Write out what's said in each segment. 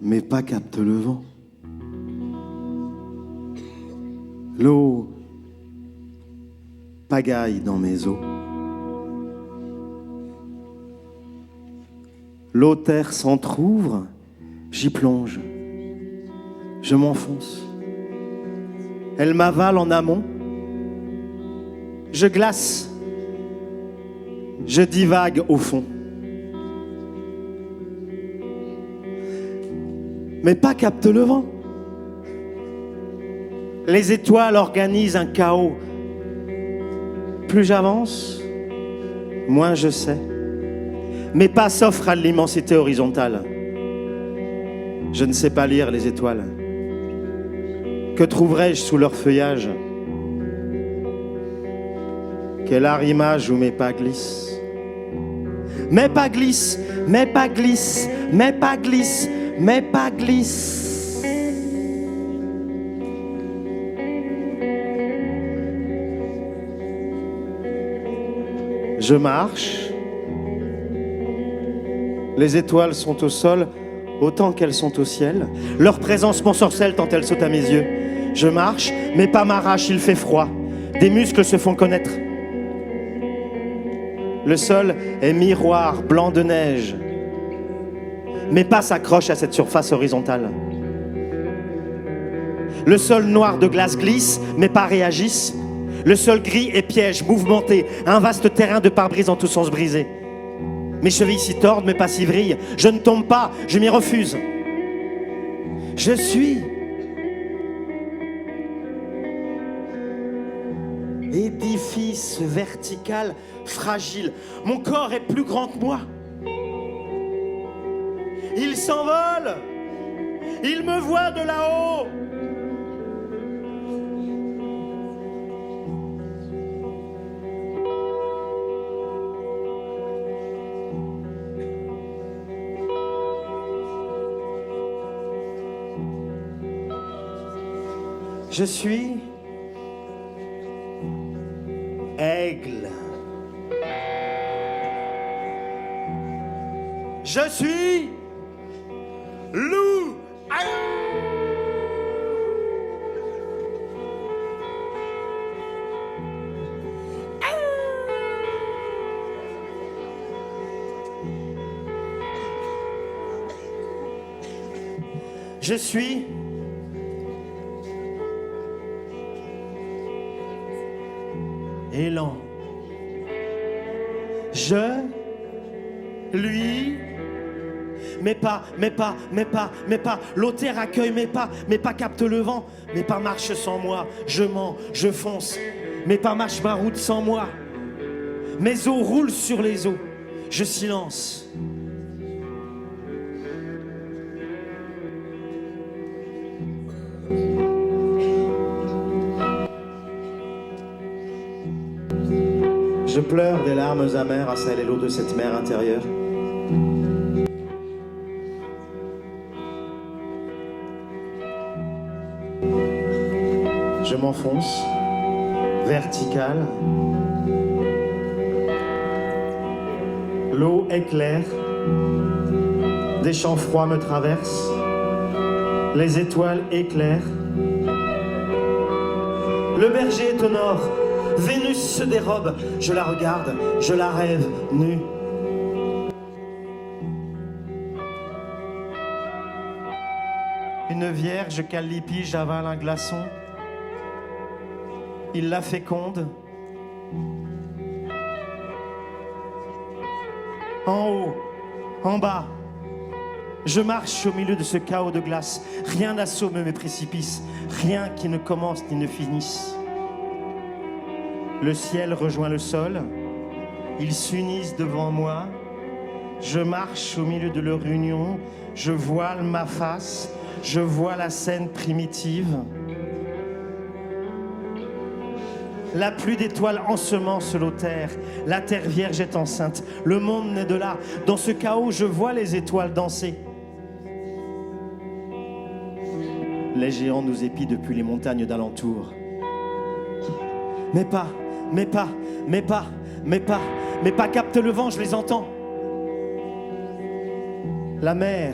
mes pas captent le vent. L'eau pagaille dans mes os. L'eau terre s'entr'ouvre, j'y plonge, je m'enfonce. Elle m'avale en amont, je glace, je divague au fond. Mes pas captent le vent. Les étoiles organisent un chaos. Plus j'avance, moins je sais. Mes pas s'offrent à l'immensité horizontale. Je ne sais pas lire les étoiles. Que trouverai-je sous leur feuillage? Quelle arrimage où mes pas glissent. Mes pas glissent, mes pas glissent, mes pas glissent, mes pas glissent. Je marche. Les étoiles sont au sol autant qu'elles sont au ciel. Leur présence m'ensorcelle tant elles sautent à mes yeux. Je marche, mes pas m'arrachent, il fait froid. Des muscles se font connaître. Le sol est miroir blanc de neige. Mes pas s'accrochent à cette surface horizontale. Le sol noir de glace glisse, mes pas réagissent. Le sol gris est piège, mouvementé, un vaste terrain de pare-brise en tous sens brisé. Mes chevilles s'y tordent, mes pas s'y vrillent. Je ne tombe pas, je m'y refuse. Je suis édifice vertical, fragile. Mon corps est plus grand que moi. Il s'envole. Il me voit de là-haut. Je suis aigle. Je suis loup. Je suis élan. Je, lui, mes pas, mes pas, mes pas, mes pas. L'auteur accueille mes pas captent le vent. Mes pas marchent sans moi. Je mens, je fonce. Mes pas marchent ma route sans moi. Mes os roulent sur les eaux. Je silence. Je pleure des larmes amères à celle et l'eau de cette mer intérieure. Je m'enfonce, vertical. L'eau éclaire. Des champs froids me traversent. Les étoiles éclairent. Le berger est au nord. Vénus se dérobe, je la regarde, je la rêve nue. Une vierge Calliope j'avale un glaçon. Il la féconde. En haut, en bas, je marche au milieu de ce chaos de glace. Rien n'assomme mes précipices, rien qui ne commence ni ne finisse. Le ciel rejoint le sol, ils s'unissent devant moi. Je marche au milieu de leur union, je voile ma face, je vois la scène primitive. La pluie d'étoiles ensemence l'autel, la terre vierge est enceinte, le monde naît de là. Dans ce chaos, je vois les étoiles danser. Les géants nous épient depuis les montagnes d'alentour. Mes pas, mes pas, mes pas, mes pas, mes pas captent le vent, je les entends. La mer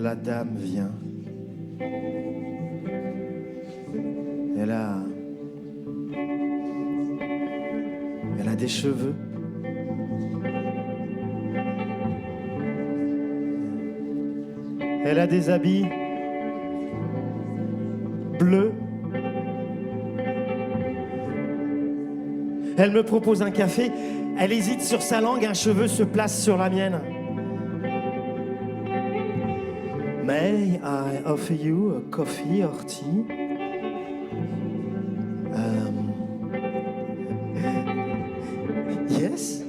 La dame vient. Elle a des cheveux. Elle a des habits bleus. Elle me propose un café. Elle hésite sur sa langue. Un cheveu se place sur la mienne. May I offer you a coffee or tea? Yes,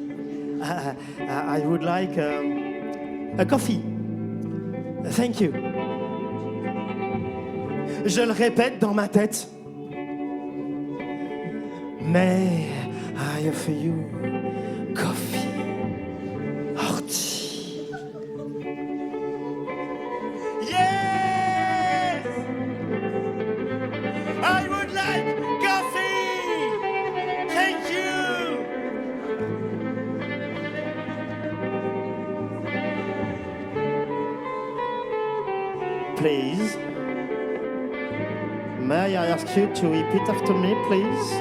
I would like a coffee. Thank you. Je le répète dans ma tête. May I offer you coffee or tea? Yes! I would like coffee! Thank you! Please. May I ask you to repeat after me, please?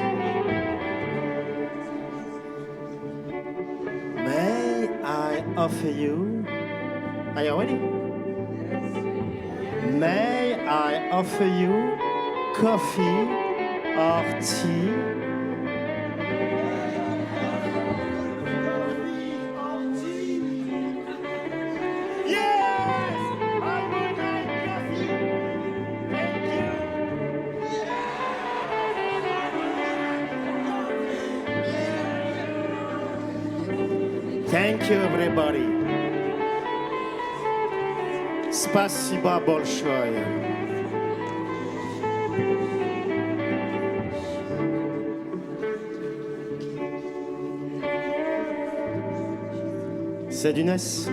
May I offer you... Are you ready? Yes. May I offer you coffee or tea? Thank you, everybody. Спасибо большое. C'est du Ness.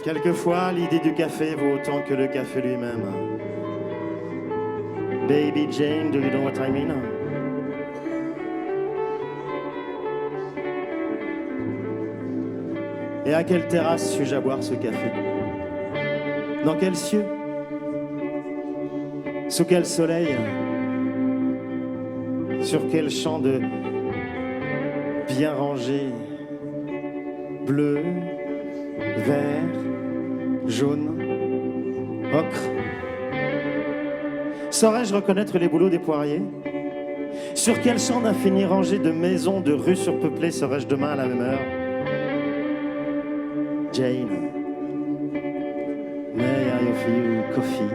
Quelquefois, l'idée du café vaut autant que le café lui-même. Baby Jane, do you know what I mean? Et à quelle terrasse suis-je à boire ce café? Dans quel cieux? Sous quel soleil? Sur quel champ de bien rangé? Bleu, vert, jaune, ocre. Saurais-je reconnaître les bouleaux des poiriers? Sur quel champ d'infinies rangées de maisons, de rues surpeuplées serais-je demain à la même heure? Jane, may I offer you coffee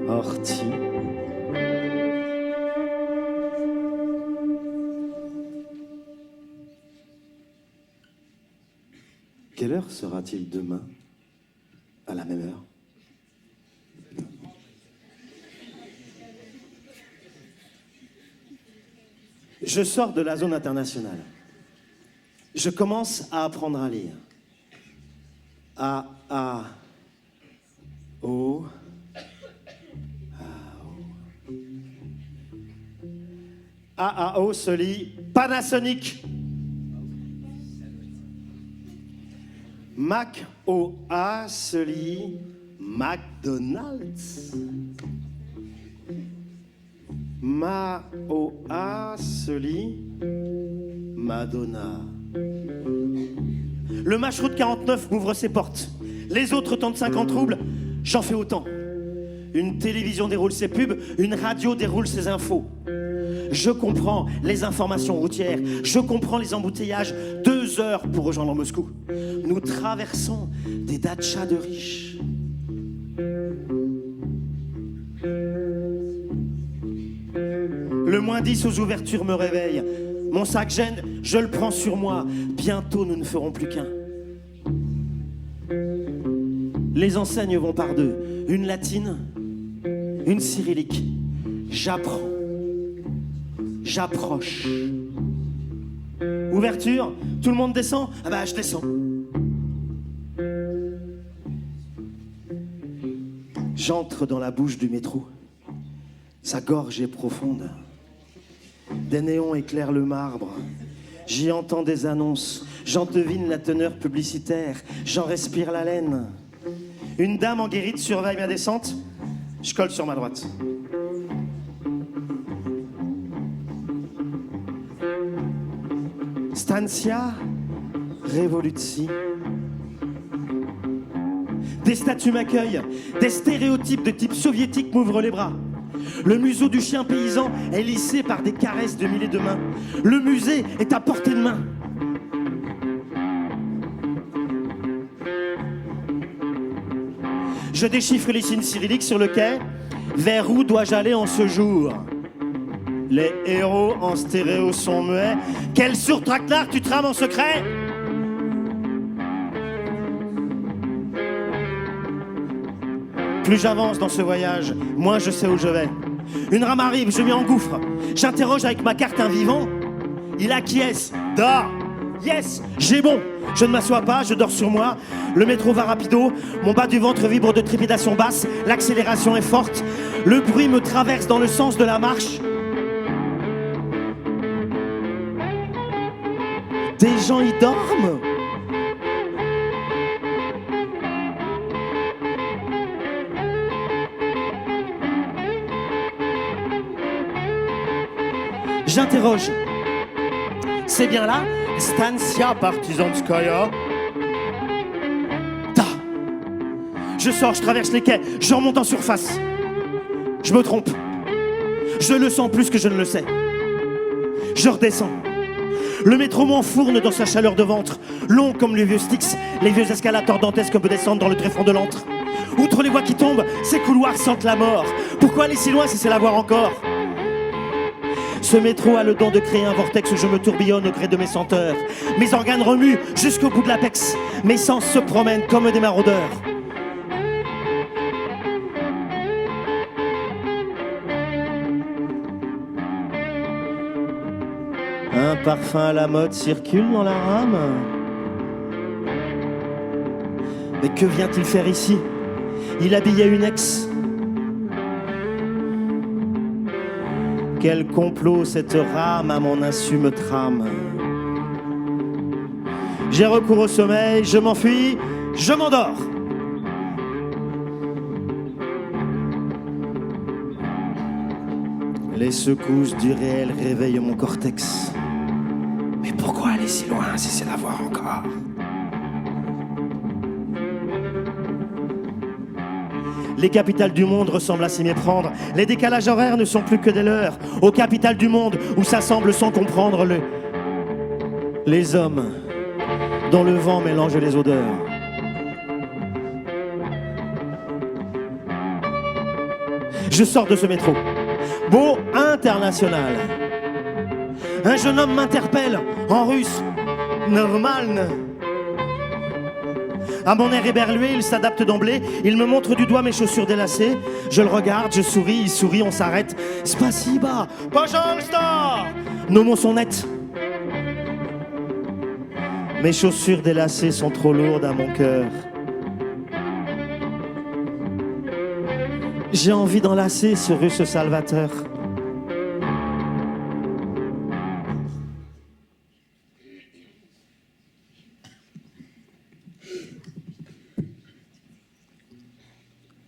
or tea? Quelle heure sera-t-il demain à la même heure? Je sors de la zone internationale. Je commence à apprendre à lire. A, A, O, A, O se lit Panasonic. Mac, O, A se lit McDonald's. Ma, O, A se lit Madonna. Le Mashrout 49 m'ouvre ses portes. Les autres tentent 50 troubles, j'en fais autant. Une télévision déroule ses pubs, une radio déroule ses infos. Je comprends les informations routières, je comprends les embouteillages. 2 heures pour rejoindre Moscou. Nous traversons des dachas de riches. Le -10 aux ouvertures me réveille. Mon sac gêne, je le prends sur moi. Bientôt, nous ne ferons plus qu'un. Les enseignes vont par deux. Une latine, une cyrillique. J'apprends. J'approche. Ouverture, tout le monde descend? Ah bah, je descends. J'entre dans la bouche du métro. Sa gorge est profonde. Des néons éclairent le marbre. J'y entends des annonces. J'en devine la teneur publicitaire. J'en respire l'haleine. Une dame en guérite surveille ma descente. Je colle sur ma droite. Stantia Revoluzi. Des statues m'accueillent, des stéréotypes de type soviétique m'ouvrent les bras. Le museau du chien paysan est lissé par des caresses de milliers de mains. Le musée est à portée de main. Je déchiffre les signes cyrilliques sur le quai. Vers où dois-je aller en ce jour? Les héros en stéréo sont muets. Quel surtractard tu trames en secret? Plus j'avance dans ce voyage, moins je sais où je vais. Une rame arrive, je m'y engouffre. J'interroge avec ma carte un vivant. Il acquiesce. Dors. Yes, j'ai bon. Je ne m'assois pas, je dors sur moi. Le métro va rapido. Mon bas du ventre vibre de trépidation basse. L'accélération est forte. Le bruit me traverse dans le sens de la marche. Des gens y dorment. J'interroge. C'est bien là, Stantia Partizanskaya. Ta. Je sors, je traverse les quais, je remonte en surface. Je me trompe. Je le sens plus que je ne le sais. Je redescends. Le métro m'enfourne dans sa chaleur de ventre. Long comme les vieux Styx, les vieux escalators dantesques peuvent descendre dans le tréfonds de l'antre. Outre les voies qui tombent, ces couloirs sentent la mort. Pourquoi aller si loin si c'est la voir encore? Ce métro a le don de créer un vortex où je me tourbillonne au gré de mes senteurs. Mes organes remuent jusqu'au bout de l'apex. Mes sens se promènent comme des maraudeurs. Un parfum à la mode circule dans la rame. Mais que vient-il faire ici? Il habillait une ex. Quel complot cette rame à mon insu me trame. J'ai recours au sommeil, je m'enfuis, je m'endors. Les secousses du réel réveillent mon cortex. Mais pourquoi aller si loin si c'est la voir encore? Les capitales du monde ressemblent à s'y méprendre. Les décalages horaires ne sont plus que des leurs. Aux capitales du monde où s'assemblent sans comprendre les hommes dont le vent mélange les odeurs. Je sors de ce métro. Beau international. Un jeune homme m'interpelle en russe. Normal. À mon air éberlué, il s'adapte d'emblée. Il me montre du doigt mes chaussures délacées. Je le regarde, je souris, il sourit, on s'arrête. Spasiba, pожалуйста. Nos mots sont nets. Mes chaussures délacées sont trop lourdes à mon cœur. J'ai envie d'enlacer ce russe salvateur.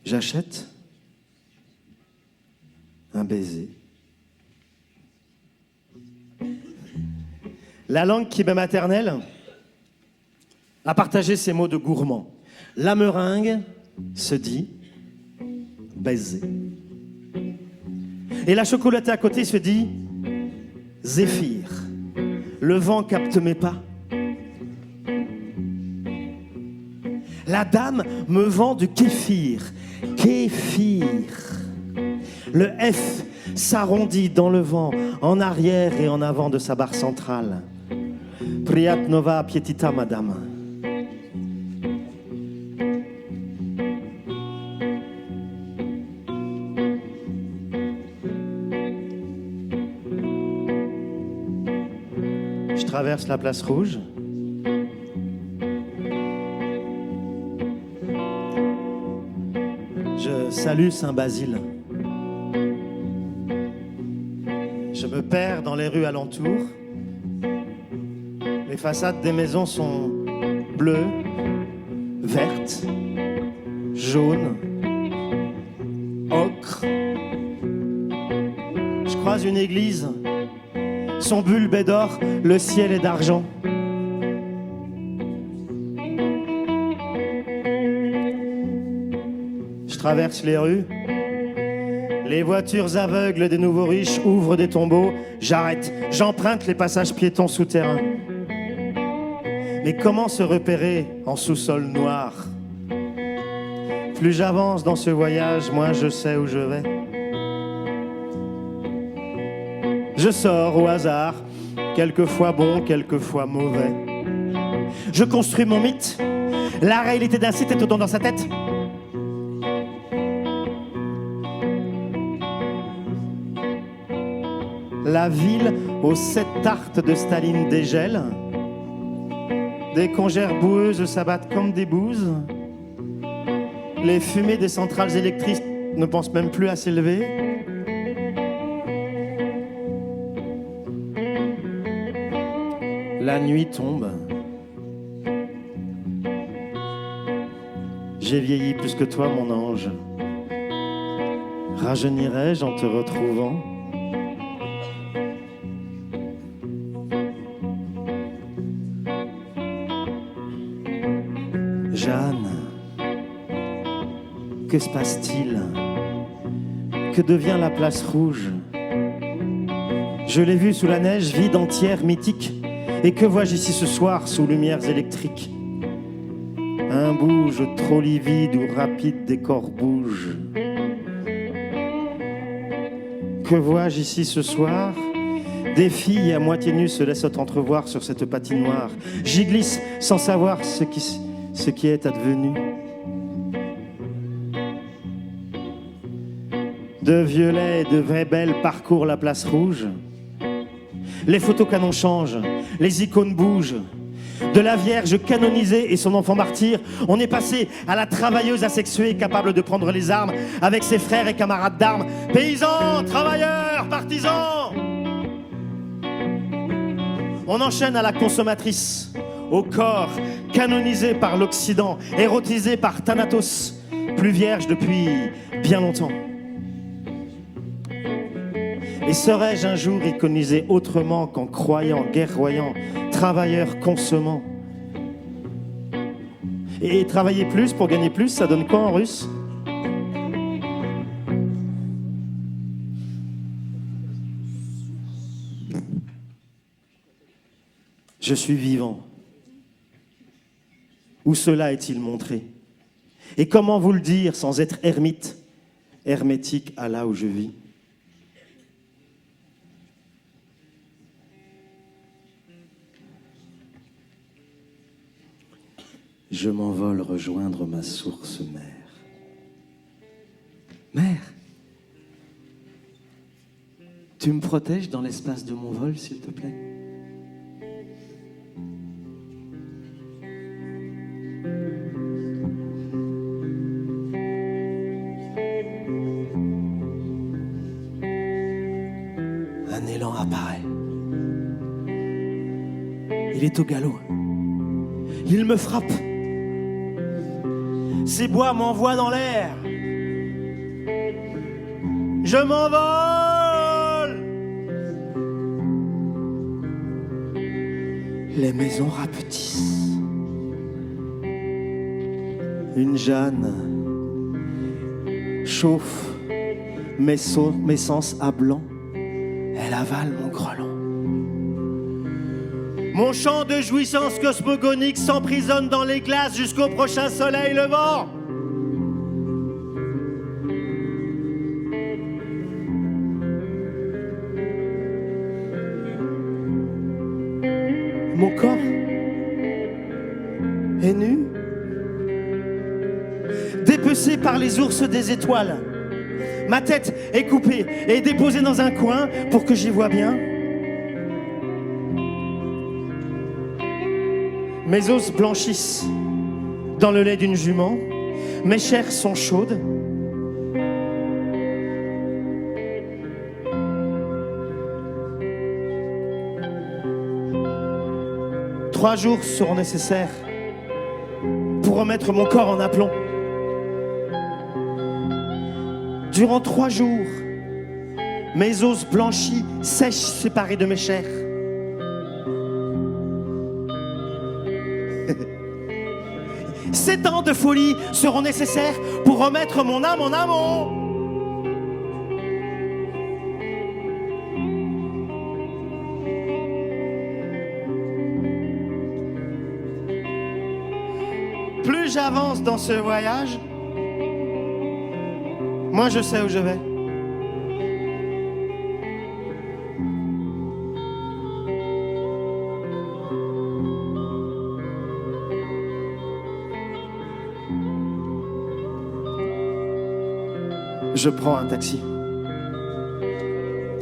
J'achète un baiser. La langue qui m'est maternelle a partagé ces mots de gourmand. La meringue se dit baiser. Et la chocolatée à côté se dit zéphyr. Le vent capte mes pas. La dame me vend du kéfir. Kéfir. Le F s'arrondit dans le vent, en arrière et en avant de sa barre centrale. Priatnova pietita, madame. Je traverse la place rouge. Je Salut Saint-Basile. Je me perds dans les rues alentours. Les façades des maisons sont bleues, vertes, jaunes, ocre. Je croise une église. Son bulbe est d'or, le ciel est d'argent. Je traverse les rues. Les voitures aveugles des nouveaux riches ouvrent des tombeaux. J'arrête, j'emprunte les passages piétons souterrains. Mais comment se repérer en sous-sol noir? Plus j'avance dans ce voyage, moins je sais où je vais. Je sors au hasard, quelquefois bon, quelquefois mauvais. Je construis mon mythe. La réalité d'un site est autant dans sa tête. La ville aux 7 tartes de Staline dégèle. Des congères boueuses s'abattent comme des bouses. Les fumées des centrales électriques ne pensent même plus à s'élever. La nuit tombe. J'ai vieilli plus que toi, mon ange. Rajeunirai-je en te retrouvant? Jeanne, que se passe-t-il? Que devient la place rouge? Je l'ai vue sous la neige, vide, entière, mythique. Et que vois-je ici ce soir sous lumières électriques? Un bouge trop livide ou rapide des corps bougent. Que vois-je ici ce soir? Des filles à moitié nues se laissent entrevoir sur cette patinoire. J'y glisse sans savoir ce qui est advenu. De violets et de vraies belles parcourent la place rouge. Les photos canons changent, les icônes bougent. De la Vierge canonisée et son enfant martyr, on est passé à la travailleuse asexuée capable de prendre les armes avec ses frères et camarades d'armes. Paysans, travailleurs, partisans. On enchaîne à la consommatrice, au corps canonisé par l'Occident, érotisé par Thanatos, plus vierge depuis bien longtemps. Et serais-je un jour iconisé autrement qu'en croyant, guerroyant, travailleur consommant? Et travailler plus pour gagner plus, ça donne quoi en russe? Je suis vivant. Où cela est-il montré? Et comment vous le dire sans être ermite, hermétique à là où je vis? Je m'envole rejoindre ma source mère. Mère, tu me protèges dans l'espace de mon vol, s'il te plaît? Un élan apparaît. Il est au galop. Il me frappe. Ces bois m'envoient dans l'air. Je m'envole. Les maisons rapetissent. Une Jeanne chauffe mes sens à blanc. Elle avale mon grelot. Mon chant de jouissance cosmogonique s'emprisonne dans les glaces jusqu'au prochain soleil levant. Mon corps est nu, dépecé par les ours des étoiles. Ma tête est coupée et déposée dans un coin pour que j'y vois bien. Mes os blanchissent dans le lait d'une jument. Mes chairs sont chaudes. 3 jours seront nécessaires pour remettre mon corps en aplomb. Durant 3 jours, mes os blanchis sèchent séparés de mes chairs. Sept ans de folie seront nécessaires pour remettre mon âme en amont. Plus j'avance dans ce voyage, moins je sais où je vais. Je prends un taxi.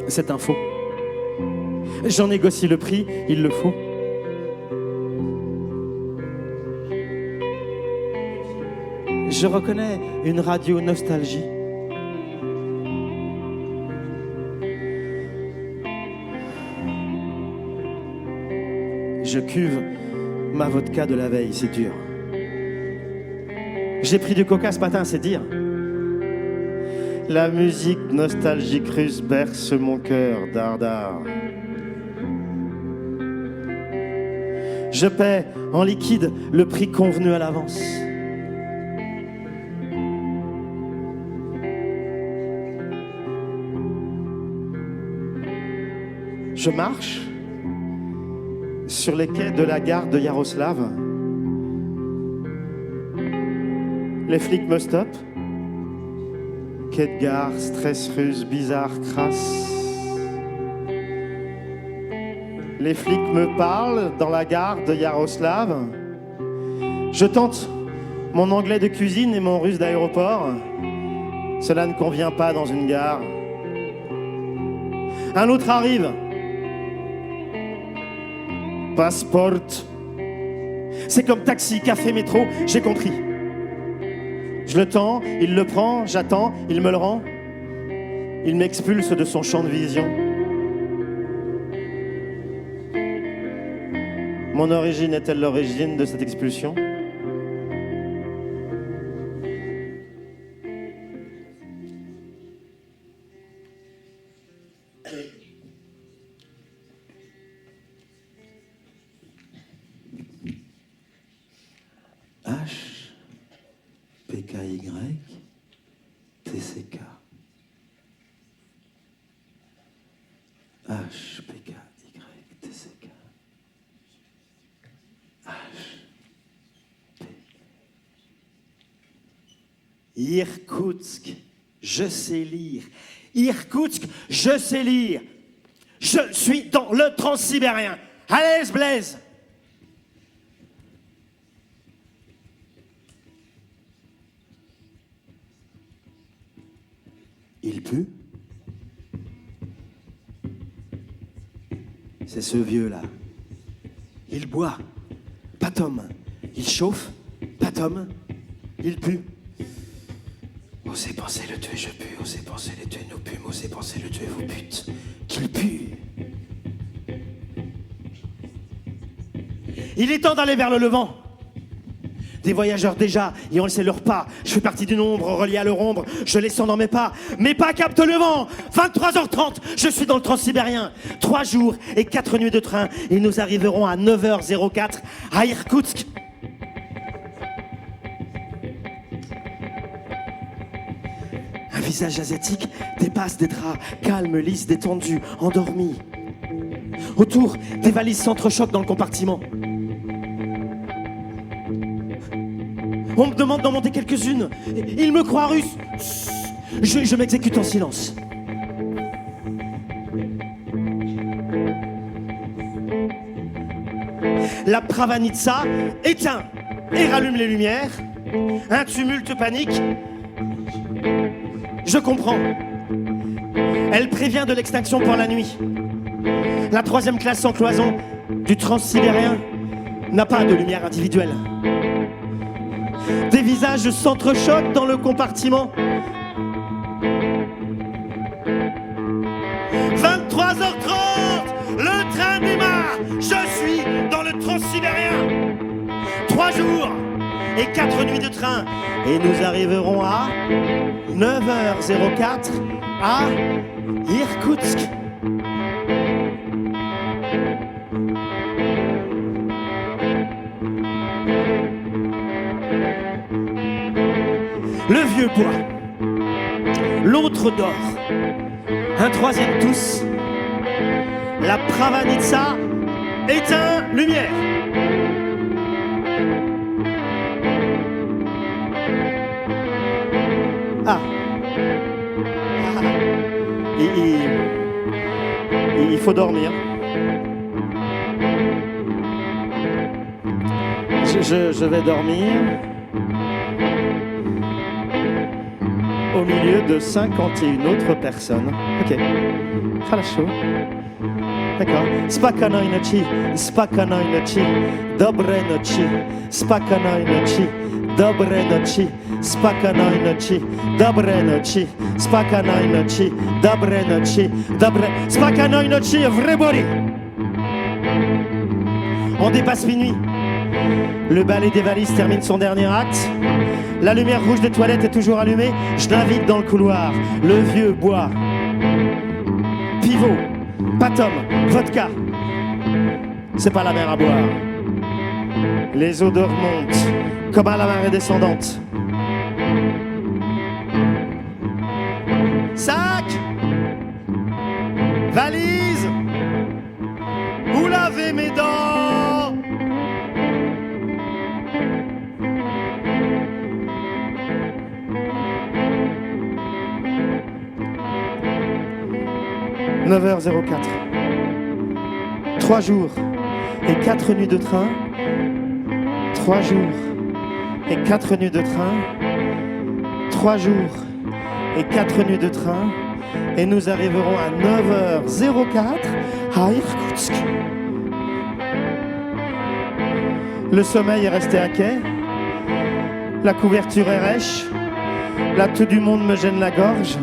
C'est un faux. J'en négocie le prix, il le faut. Je reconnais une radio nostalgie. Je cuve ma vodka de la veille, c'est dur. J'ai pris du coca ce matin, c'est dire. La musique nostalgique russe berce mon cœur dardard. Je paie en liquide le prix convenu à l'avance. Je marche sur les quais de la gare de Yaroslav. Les flics me stoppent. Quai de gare, stress russe, bizarre, crasse. Les flics me parlent dans la gare de Yaroslav. Je tente mon anglais de cuisine et mon russe d'aéroport. Cela ne convient pas dans une gare. Un autre arrive. Passport. C'est comme taxi, café, métro, j'ai compris. Je le tends, il le prend, j'attends, il me le rend. Il m'expulse de son champ de vision. Mon origine est-elle l'origine de cette expulsion ? HPKY TCK. HPKY TCK. Irkoutsk, je sais lire. Irkoutsk, je sais lire. Je suis dans le transsibérien. À l'aise, Blaise. Il pue. C'est ce vieux-là. Il boit. Pas Tom. Il chauffe. Pas Tom. Il pue. Osez penser le tuer, je pue. Osez penser le tuer, nous pûmes. Osez penser le tuer, vous putes. Qu'il pue. Il est temps d'aller vers le Levant. Des voyageurs déjà, et on le sait leur pas. Je fais partie d'une ombre reliée à leur ombre. Je les sens dans mes pas. Mes pas captent le vent. 23h30, je suis dans le transsibérien. 3 jours et 4 nuits de train. Et nous arriverons à 9h04 à Irkoutsk. Un visage asiatique dépasse des draps. Calme, lisse, détendu, endormi. Autour, des valises s'entrechoquent dans le compartiment. On me demande d'en monter quelques-unes. Il me croit russe. Je m'exécute en silence. La Pravanitsa éteint et rallume les lumières. Un tumulte panique. Je comprends. Elle prévient de l'extinction pour la nuit. La 3e classe sans cloison du transsibérien n'a pas de lumière individuelle. Des visages s'entrechoquent dans le compartiment. 23h30, le train démarre. Je suis dans le transsibérien. et 4 nuits de train. Et nous arriverons à 9h04 à Irkoutsk. Le vieux boit, l'autre dort, un troisième tousse, la Pravanitsa éteint lumière. Ah. Il faut dormir. Je vais dormir au milieu de 51 autres personnes. Ok. Хорошо. D'accord. Spokojnej noci, spokojnej noci, dobrej noci, spokojnej noci, dobrej noci, spokojnej noci, dobrej noci, spokojnej noci, dobrej noci, spokojnej noci, everybody. On dépasse minuit. Le ballet des valises termine son dernier acte. La lumière rouge des toilettes est toujours allumée. Je navigue dans le couloir. Le vieux boit. Pivot, Patom, vodka. C'est pas la mer à boire. Les odeurs montent comme à la marée descendante. Sac, valise, où laver mes dents? « 9h04. 3 jours et 4 nuits de train. 3 jours et 4 nuits de train. 3 jours et 4 nuits de train. Et nous arriverons à 9h04 à Irkoutsk. Le sommeil est resté à quai. La couverture est rêche. Là, tout du monde me gêne la gorge.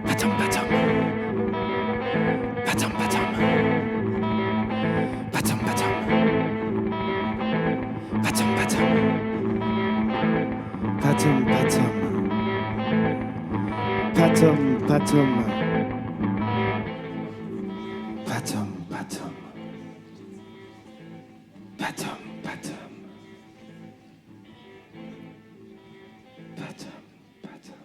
Patom, patom. Patom, patom. Patom, patom. Patom, patom. Patom, patom. Patom, patom. Patom, patom. Patom, patom. Patom, patom.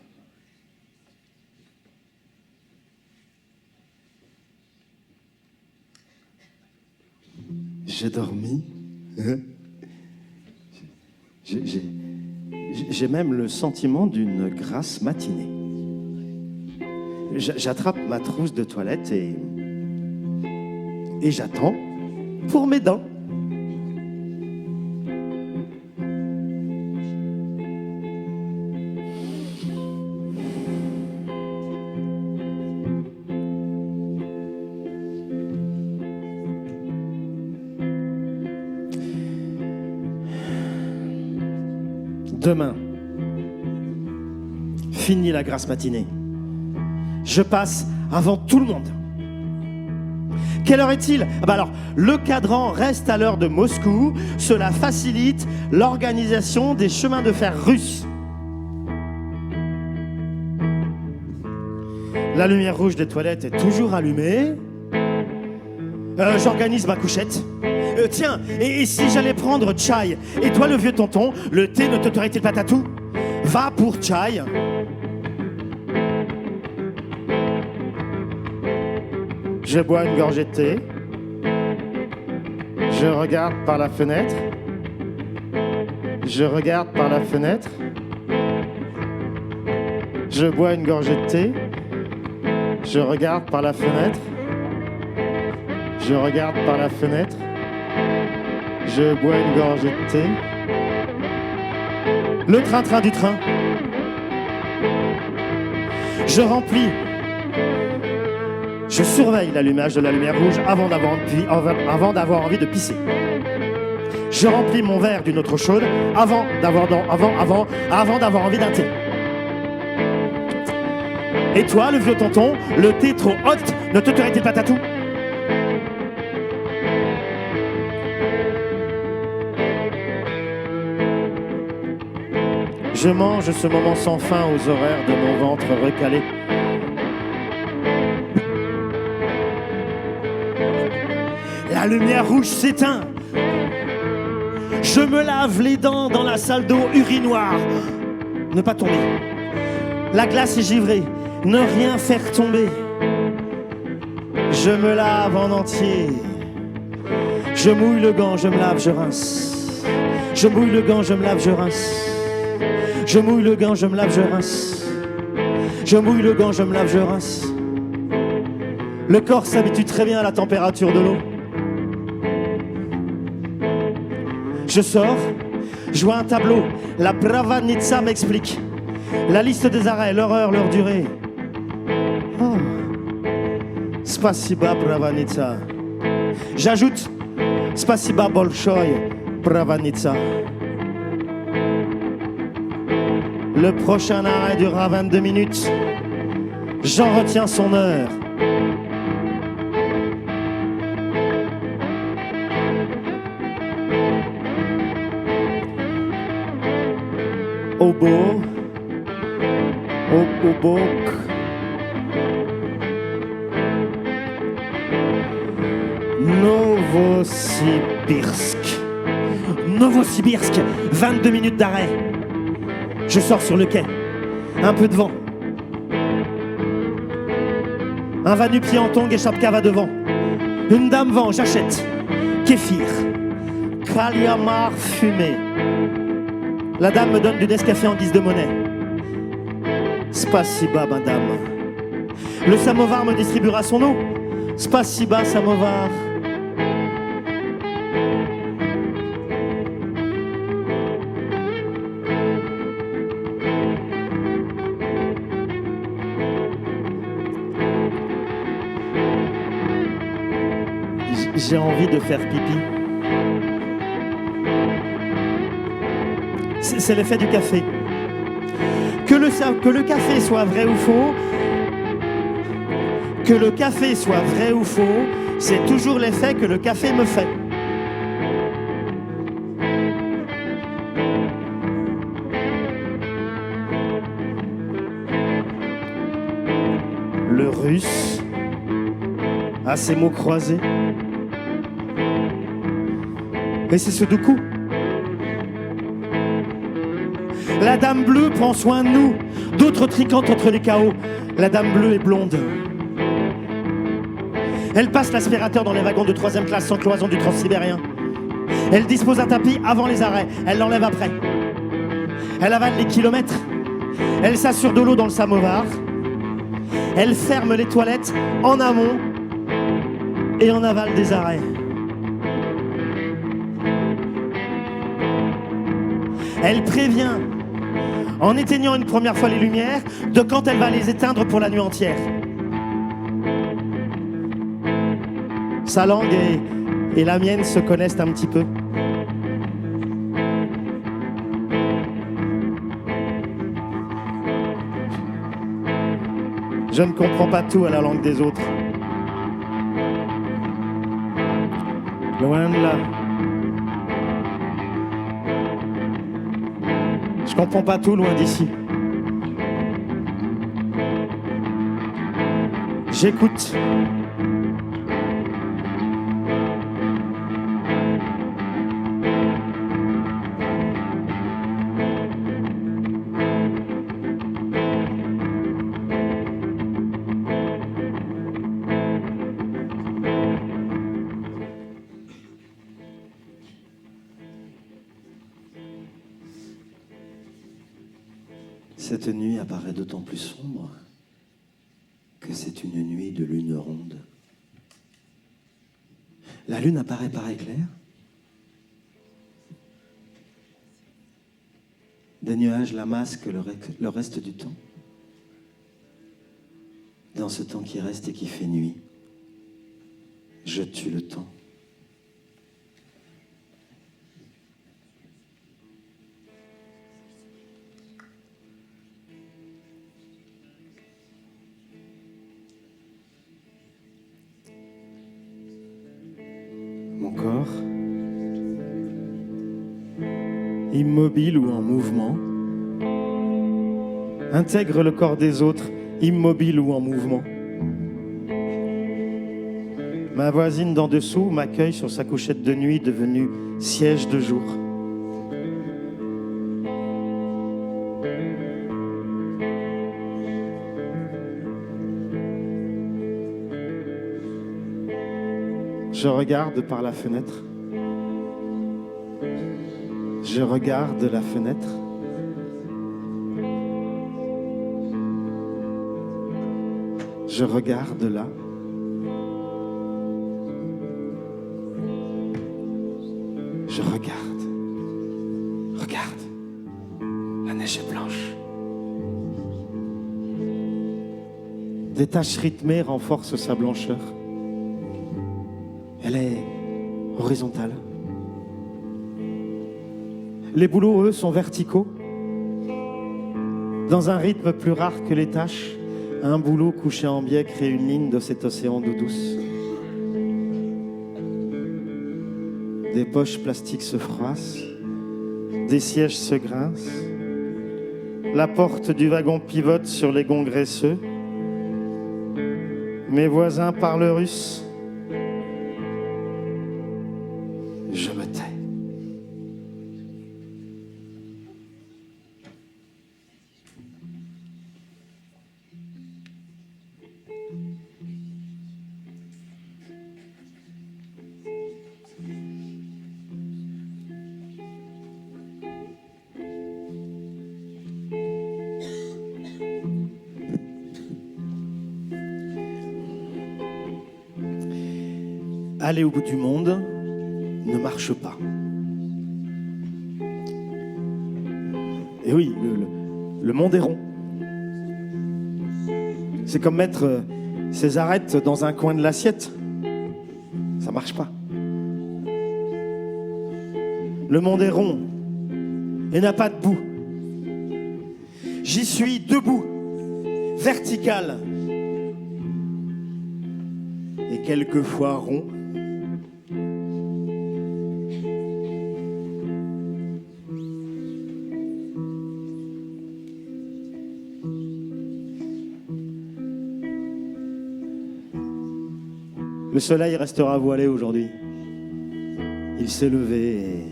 J'ai dormi. J'ai même le sentiment d'une grasse matinée. J'attrape ma trousse de toilette et j'attends pour mes dents. Demain, fini la grasse matinée. Je passe avant tout le monde. Quelle heure est-il? Alors, le cadran reste à l'heure de Moscou. Cela facilite l'organisation des chemins de fer russes. La lumière rouge des toilettes est toujours allumée. J'organise ma couchette. Tiens, et si j'allais prendre Chai? Et toi, le vieux tonton, le thé ne t'autorise-t-il pas tatou? Va pour Chai. Je bois une gorgée de thé. Je regarde par la fenêtre. Je regarde par la fenêtre. Je bois une gorgée de thé. Je regarde par la fenêtre. Je regarde par la fenêtre. Je bois une gorgée de thé. Le train-train du train. Je remplis. Je surveille l'allumage de la lumière rouge avant d'avoir envie de pisser. Je remplis mon verre d'une autre chaude avant d'avoir envie d'un thé. Et toi, le vieux tonton, le thé trop hot ne te tuerait-il pas tatou? Je mange ce moment sans fin aux horaires de mon ventre recalé. La lumière rouge s'éteint. Je me lave les dents dans la salle d'eau urinoir. Ne pas tomber. La glace est givrée. Ne rien faire tomber. Je me lave en entier. Je mouille le gant, je me lave, je rince. Je mouille le gant, je me lave, je rince. Je mouille le gant, je me lave, je rince. Je mouille le gant, je me lave, je rince. Le corps s'habitue très bien à la température de l'eau. Je sors, je vois un tableau. La Pravanitsa m'explique la liste des arrêts, leur heure, leur durée. Oh. Spasiba Pravanitsa. J'ajoute Spasiba Bolshoï Pravanitsa. Le prochain arrêt durera 22 minutes. J'en retiens son heure. Obo, Obok, Novosibirsk. Novosibirsk, 22 minutes d'arrêt. Je sors sur le quai, un peu de vent. Un va nu pied en tongs et chapka va devant. Une dame vend, j'achète. Kéfir, Kaliamar fumé. La dame me donne du Nescafé en guise de monnaie. Spasiba, madame. Le samovar me distribuera son eau. Spasiba, samovar. J'ai envie de faire pipi. C'est l'effet du café. Que le café soit vrai ou faux, que le café soit vrai ou faux, c'est toujours l'effet que le café me fait. Le russe a ses mots croisés. Mais c'est ce doux coup. La dame bleue prend soin de nous. D'autres tricantent entre les chaos. La dame bleue est blonde. Elle passe l'aspirateur dans les wagons de 3e classe sans cloison du transsibérien. Elle dispose un tapis avant les arrêts. Elle l'enlève après. Elle avale les kilomètres. Elle s'assure de l'eau dans le samovar. Elle ferme les toilettes en amont et en aval des arrêts. Elle prévient, en éteignant une première fois les lumières, de quand elle va les éteindre pour la nuit entière. Sa langue et la mienne se connaissent un petit peu. Je ne comprends pas tout à la langue des autres. Loin de là. Je comprends pas tout loin d'ici. J'écoute. Cette nuit apparaît d'autant plus sombre que c'est une nuit de lune ronde. La lune apparaît par éclair. Des nuages la masquent le reste du temps. Dans ce temps qui reste et qui fait nuit, je tue le temps. Mon corps, immobile ou en mouvement, intègre le corps des autres, immobile ou en mouvement. Ma voisine d'en dessous m'accueille sur sa couchette de nuit devenue siège de jour. Je regarde par la fenêtre. Je regarde la fenêtre. Je regarde là. Je regarde. Regarde. La neige est blanche. Des taches rythmées renforcent sa blancheur. Elle est horizontale. Les bouleaux, eux, sont verticaux. Dans un rythme plus rare que les taches, un boulot couché en biais crée une ligne de cet océan d'eau douce. Des poches plastiques se froissent, des sièges se grincent, la porte du wagon pivote sur les gonds graisseux. Mes voisins parlent russe. Je me tais. Aller au bout du monde ne marche pas. Et oui, le monde est rond. C'est comme mettre ses arêtes dans un coin de l'assiette. Ça marche pas. Le monde est rond et n'a pas de bout. J'y suis debout, vertical et quelquefois rond. Le soleil restera voilé aujourd'hui. Il s'est levé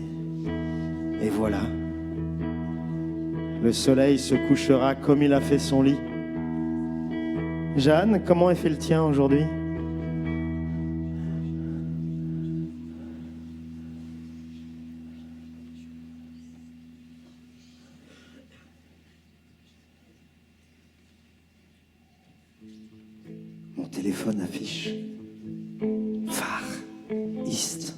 et voilà. Le soleil se couchera comme il a fait son lit. Jeanne, comment est fait le tien aujourd'hui ? Mon téléphone affiche Far East.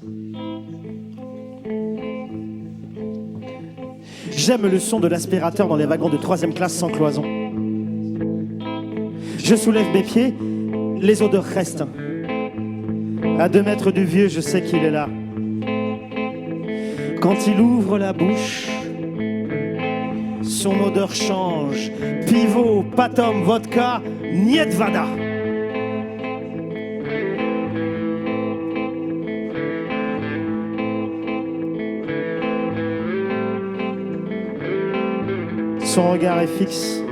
J'aime le son de l'aspirateur dans les wagons de 3e classe sans cloison. Je soulève mes pieds, les odeurs restent. À 2 mètres du vieux, je sais qu'il est là. Quand il ouvre la bouche, son odeur change. Pivot, patom, vodka, niet vada. Son regard est fixe.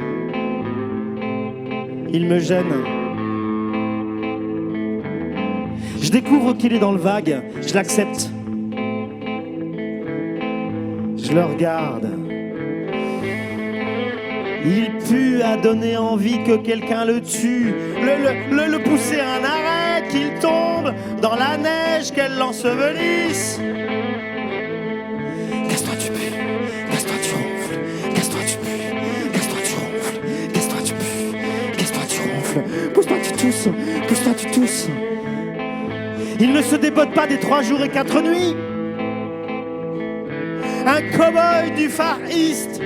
Il me gêne. Je découvre qu'il est dans le vague. Je l'accepte. Je le regarde. Il pue à donner envie que quelqu'un le tue. Le pousser à un arrêt, qu'il tombe dans la neige, qu'elle l'ensevelisse. Casse-toi, tu pues. Casse-toi, tu ronfles. Casse-toi, tu pues. Casse-toi, tu ronfles. Casse-toi, tu pues. Casse-toi, tu ronfles. Pousse-toi, tu tousses. Pousse-toi, tu tousses. Il ne se débotte pas des 3 jours et 4 nuits. Un cow-boy du Far East.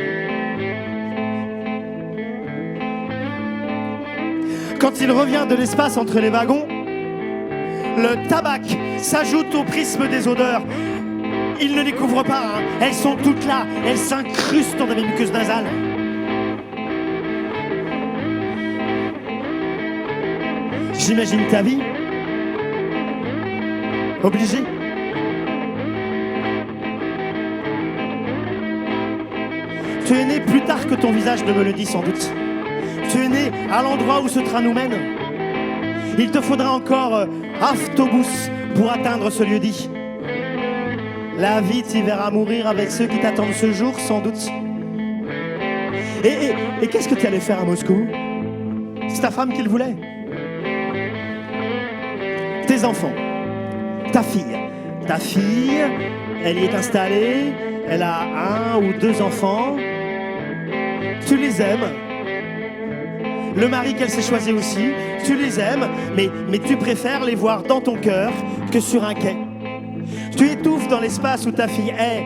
Quand il revient de l'espace entre les wagons, le tabac s'ajoute au prisme des odeurs. Il ne les couvre pas, hein. Elles sont toutes là, elles s'incrustent dans les muqueuses nasales. J'imagine ta vie, obligée. Tu Tu es né plus tard que ton visage ne me le dit sans doute. Tu es né à l'endroit où ce train nous mène. Il te faudra encore autobus pour atteindre ce lieu dit. La vie t'y verra mourir avec ceux qui t'attendent ce jour, sans doute. Et qu'est-ce que tu allais faire à Moscou? C'est ta femme qui le voulait. Tes enfants, ta fille. Ta fille, elle y est installée, elle a 1 ou 2 enfants. Tu les aimes. Le mari qu'elle s'est choisi aussi, tu les aimes, mais tu préfères les voir dans ton cœur que sur un quai. Tu étouffes dans l'espace où ta fille est.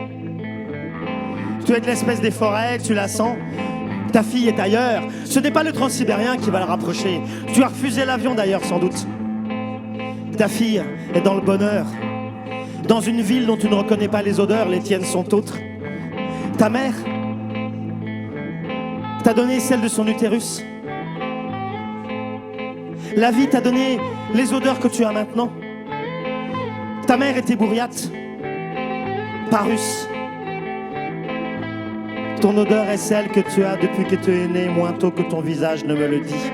Tu es de l'espèce des forêts, tu la sens. Ta fille est ailleurs. Ce n'est pas le transsibérien qui va la rapprocher. Tu as refusé l'avion d'ailleurs, sans doute. Ta fille est dans le bonheur. Dans une ville dont tu ne reconnais pas les odeurs, les tiennes sont autres. Ta mère t'a donné celle de son utérus. La vie t'a donné les odeurs que tu as maintenant. Ta mère était bourriate, Parus. Ton odeur est celle que tu as depuis que tu es né, moins tôt que ton visage ne me le dit.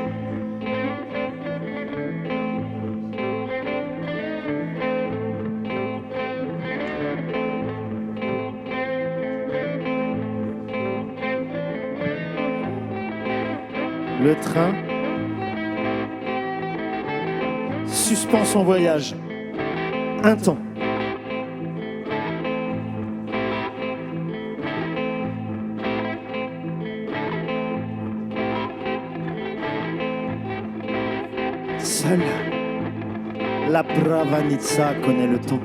Le train suspend son voyage. Un temps. Seule la Pravanitsa connaît le temps.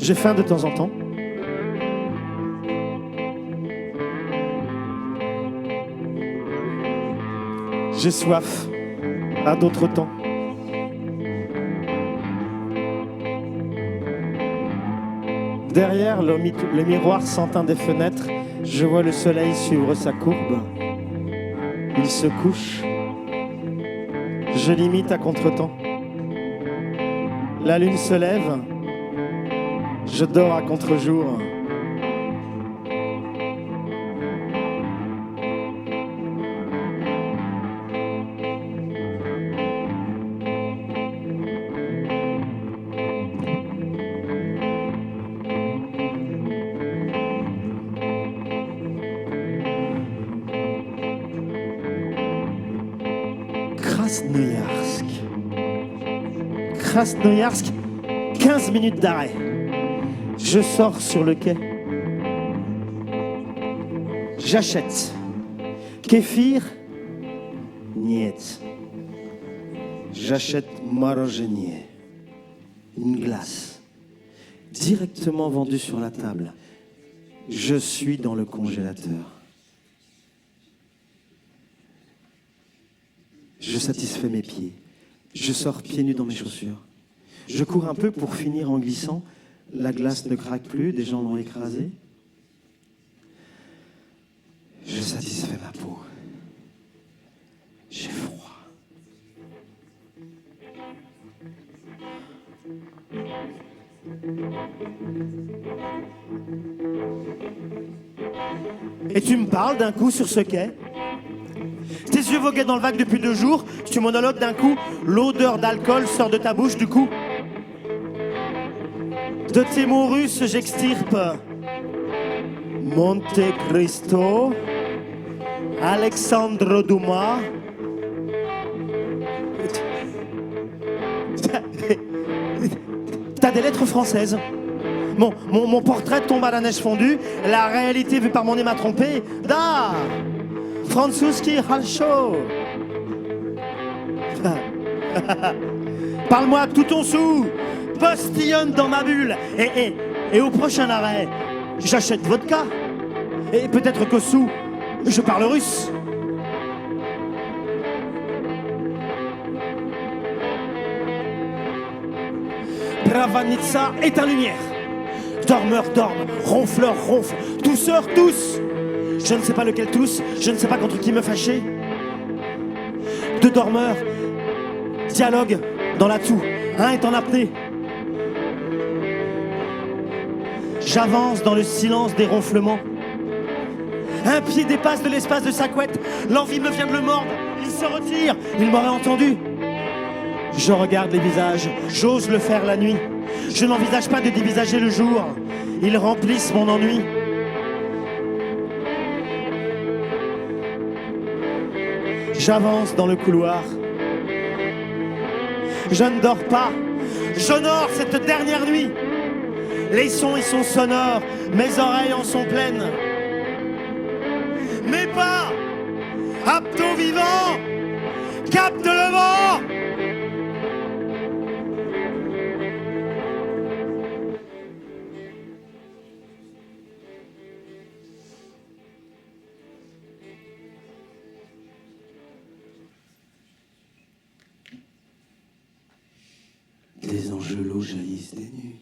J'ai faim de temps en temps. J'ai soif à d'autres temps. Derrière le miroir sentin des fenêtres, je vois le soleil suivre sa courbe. Il se couche. Je l'imite à contretemps. La lune se lève. Je dors à contre-jour. Krasnoïarsk. Krasnoïarsk, 15 minutes d'arrêt. Je sors sur le quai. J'achète. Kéfir, niet. J'achète marojenie, une glace, directement vendue sur la table. Je suis dans le congélateur. Je satisfais mes pieds. Je sors pieds nus dans mes chaussures. Je cours un peu pour finir en glissant. La glace ne craque plus, des gens l'ont écrasée. Je satisfais ma peau. J'ai froid. Et tu me parles d'un coup sur ce quai. Tes yeux voguaient dans le vague depuis 2 jours. Tu monologues d'un coup. L'odeur d'alcool sort de ta bouche du coup. De tes mots russes, j'extirpe Monte Cristo, Alexandre Dumas. T'as des lettres françaises. Mon portrait tombe à la neige fondue. La réalité vue par mon nez m'a trompé. Da Franzuski Halcho. Parle-moi tout ton sou. Postillonne dans ma bulle. Et au prochain arrêt, j'achète vodka. Et peut-être qu'au sou, je parle russe. Pravanitsa éteint lumière. Dormeurs dorment, ronfleurs ronflent, tousseurs tous. Je ne sais pas lequel tous, je ne sais pas contre qui me fâcher. Deux dormeurs, dialogue dans la toux, un est en apnée. J'avance dans le silence des ronflements. Un pied dépasse de l'espace de sa couette. L'envie me vient de le mordre. Il se retire. Il m'aurait entendu. Je regarde les visages. J'ose le faire la nuit. Je n'envisage pas de dévisager le jour. Ils remplissent mon ennui. J'avance dans le couloir. Je ne dors pas. J'honore cette dernière nuit. Les sons y sont sonores. Mes oreilles en sont pleines. Mes pas, apte au vivant, capte le vent. Des angelots jaillissent des nues.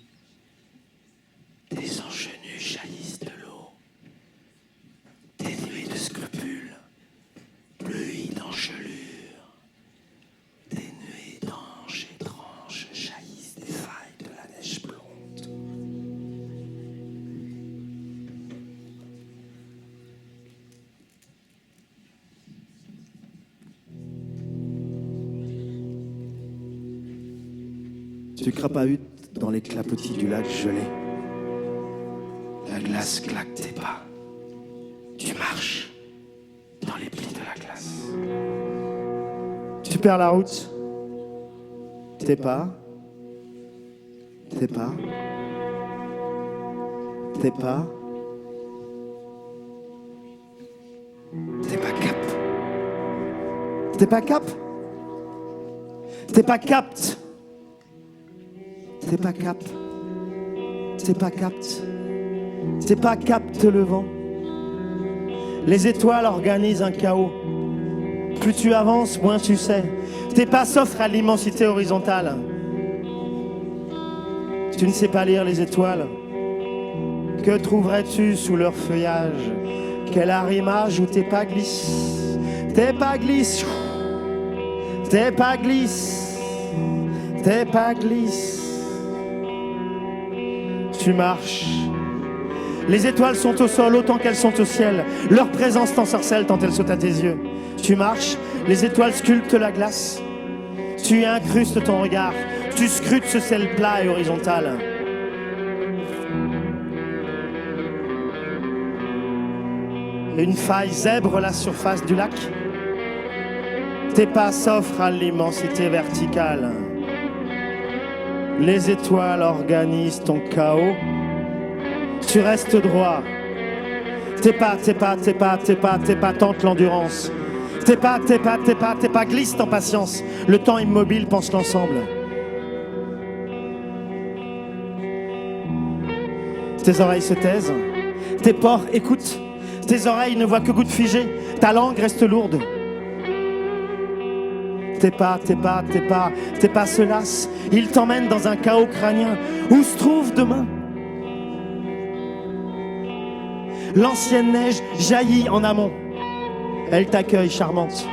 Des anges nus jaillissent de l'eau. Des nuées de scrupules, bleuies d'engelures. Des nuées d'anges étranges jaillissent des failles de la neige blonde. Tu crapahutes dans les clapotis du lac gelé. La glace claque tes pas. Tu marches dans les plis de la glace. Tu perds la route. Tes pas. Tes pas. Tes pas. T'es pas cap. T'es pas cap. T'es pas capte. T'es pas cap. T'es pas capte. T'es pas capte le vent. Les étoiles organisent un chaos. Plus tu avances, moins tu sais. Tes pas s'offrent à l'immensité horizontale. Tu ne sais pas lire les étoiles. Que trouverais-tu sous leur feuillage? Quel arrimage où tes pas glissent? Tes pas glissent. Tes pas glissent. Tes pas glissent. Tu marches. Les étoiles sont au sol autant qu'elles sont au ciel. Leur présence t'ensorcelle tant elles sautent à tes yeux. Tu marches, les étoiles sculptent la glace. Tu y incrustes ton regard. Tu scrutes ce ciel plat et horizontal. Une faille zèbre la surface du lac. Tes pas s'offrent à l'immensité verticale. Les étoiles organisent ton chaos. Tu restes droit. Tes pas tentent l'endurance. Tes pas glissent en patience. Le temps immobile pense l'ensemble. Tes oreilles se taisent. Tes pores écoutent. Tes oreilles ne voient que gouttes figées. Ta langue reste lourde. Tes pas se lassent. Ils t'emmènent dans un chaos crânien. Où se trouve demain? L'ancienne neige jaillit en amont. Elle t'accueille charmante.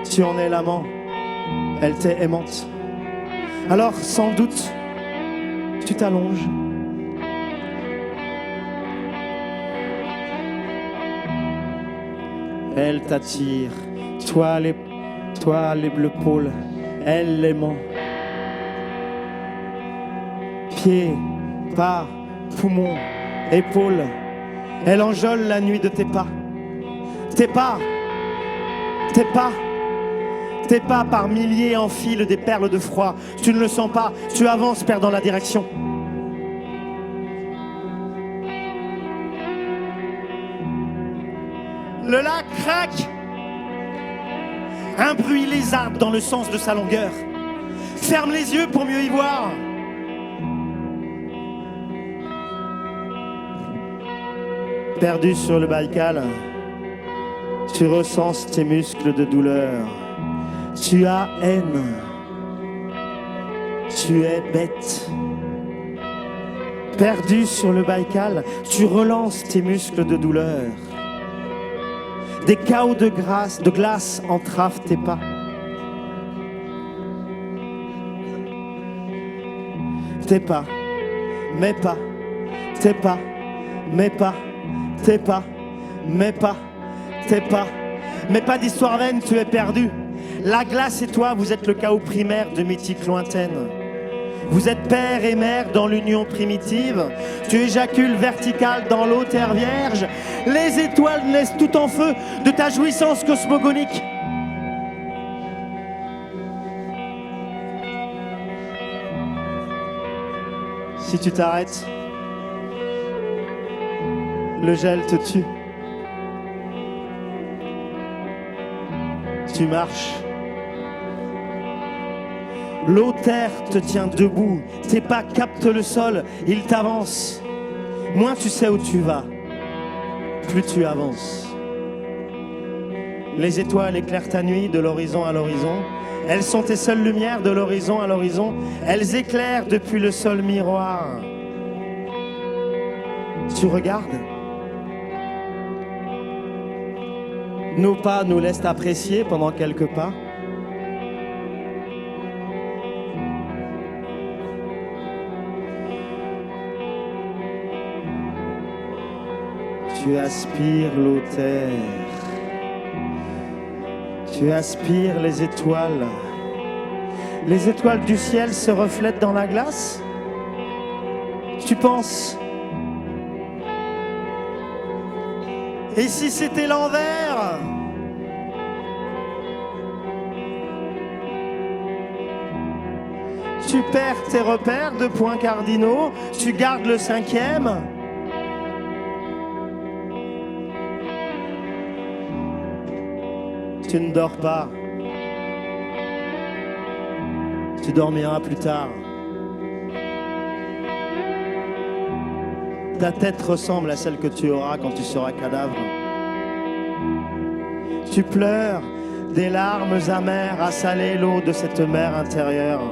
Tu en es l'amant. Elle t'est aimante. Alors, sans doute, tu t'allonges. Elle t'attire. Toi les bleus pôles. Elle l'aimant. Pieds, pas, poumons, épaules. Elle enjôle la nuit de tes pas. Tes pas par milliers enfilent des perles de froid. Tu ne le sens pas, tu avances perdant la direction. Le lac craque. Un bruit lézarde dans le sens de sa longueur. Ferme les yeux pour mieux y voir. Perdu sur le Baïkal, tu recenses tes muscles de douleur. Tu as haine. Tu es bête. Perdu sur le Baïkal, tu relances tes muscles de douleur. Des chaos de glace entravent tes pas. Tes pas, mes pas, tes pas, mes pas, tes pas, mes pas, tes pas. Mais pas d'histoire vaine, tu es perdu. La glace et toi, vous êtes le chaos primaire de mythiques lointaines. Vous êtes père et mère dans l'union primitive. Tu éjacules vertical dans l'eau terre vierge. Les étoiles naissent tout en feu de ta jouissance cosmogonique. Si tu t'arrêtes, le gel te tue. Tu marches. L'eau terre te tient debout. Tes pas captent le sol, ils t'avancent. Moins tu sais où tu vas, plus tu avances. Les étoiles éclairent ta nuit de l'horizon à l'horizon. Elles sont tes seules lumières de l'horizon à l'horizon. Elles éclairent depuis le sol miroir. Tu regardes. Nos pas nous laissent apprécier pendant quelques pas. Tu aspires l'eau terre. Tu aspires les étoiles. Les étoiles du ciel se reflètent dans la glace. Tu penses. Et si c'était l'envers? Tu perds tes repères de points cardinaux, tu gardes le 5e. Tu ne dors pas. Tu dormiras plus tard. Ta tête ressemble à celle que tu auras quand tu seras cadavre. Tu pleures des larmes amères à saler l'eau de cette mer intérieure.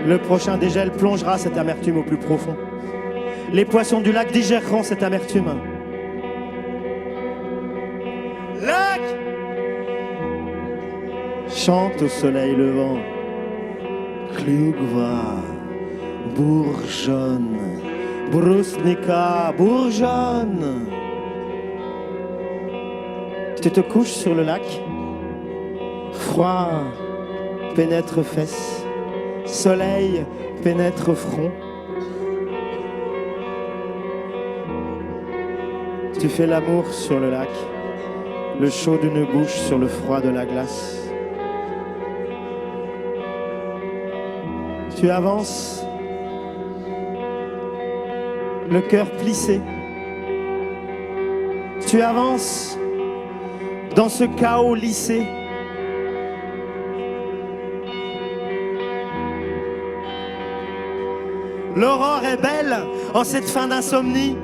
Le prochain dégel plongera cette amertume au plus profond. Les poissons du lac digéreront cette amertume. Lac! Chante au soleil levant. Kliugva, bourgeonne. Brusnica, bourgeonne. Tu te couches sur le lac. Froid pénètre fesses. Soleil pénètre front. Tu fais l'amour sur le lac. Le chaud d'une bouche sur le froid de la glace. Tu avances, le cœur plissé. Tu avances dans ce chaos lissé. L'aurore est belle en cette fin d'insomnie.